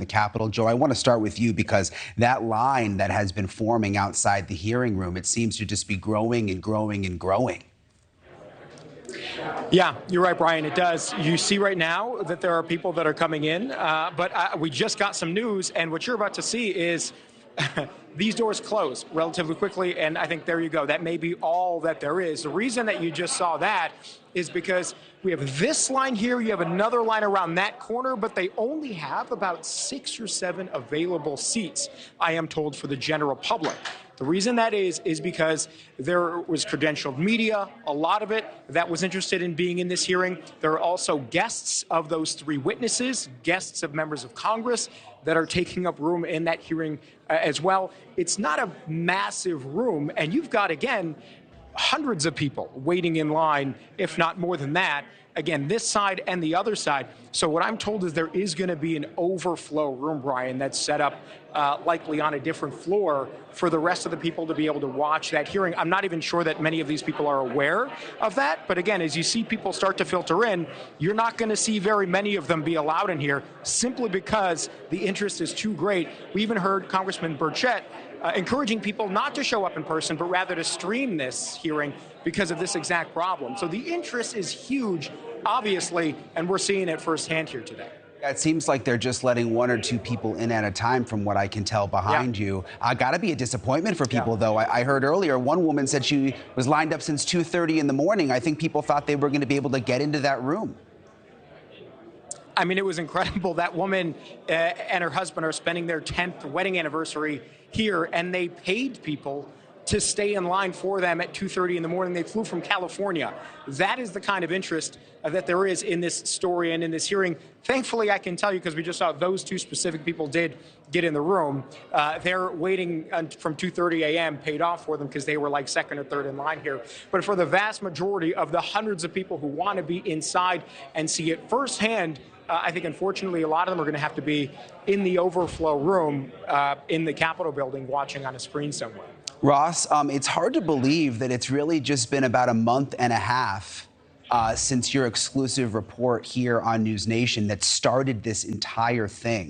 the Capitol. Joe, I want to start with you because that line that has been forming outside the hearing room, it seems to just be growing and growing and growing. Yeah, you're right, Brian. It does. You see right now that there are people that are coming in, but we just got some news, and what you're about to see is these doors close relatively quickly, and I think there you go. That may be all that there is. The reason that you just saw that is because we have this line here, you have another line around that corner, but they only have about 6 or 7 available seats, I am told, for the general public. The reason that is because there was credentialed media, a lot of it, that was interested in being in this hearing. There are also guests of those 3 witnesses, guests of members of Congress that are taking up room in that hearing as well. It's not a massive room, and you've got, again, hundreds of people waiting in line, if not more than that. Again, this side and the other side. So what I'm told is there is going to be an overflow room, Brian, that's set up likely on a different floor for the rest of the people to be able to watch that hearing. I'm not even sure that many of these people are aware of that. But again, as you see people start to filter in, you're not going to see very many of them be allowed in here simply because the interest is too great. We even heard Congressman Burchett encouraging people not to show up in person, but rather to stream this hearing because of this exact problem. So the interest is huge, obviously, and we're seeing it firsthand here today. It seems like they're just letting 1 or 2 people in at a time from what I can tell behind you. Got to be a disappointment for people, though. I heard earlier one woman said she was lined up since 2:30 in the morning. I think people thought they were going to be able to get into that room. I mean, it was incredible. That woman and her husband are spending their 10th wedding anniversary here, and they paid people to stay in line for them at 2:30 in the morning. They flew from California. That is the kind of interest that there is in this story and in this hearing. Thankfully, I can tell you, because we just saw those 2 specific people did get in the room. They're waiting from 2:30 a.m. paid off for them because they were like 2nd or 3rd in line here. But for the vast majority of the hundreds of people who want to be inside and see it firsthand, I think, unfortunately, a lot of them are going to have to be in the overflow room in the Capitol building watching on a screen somewhere. Ross, it's hard to believe that it's really just been about a month and a half since your exclusive report here on NewsNation that started this entire thing.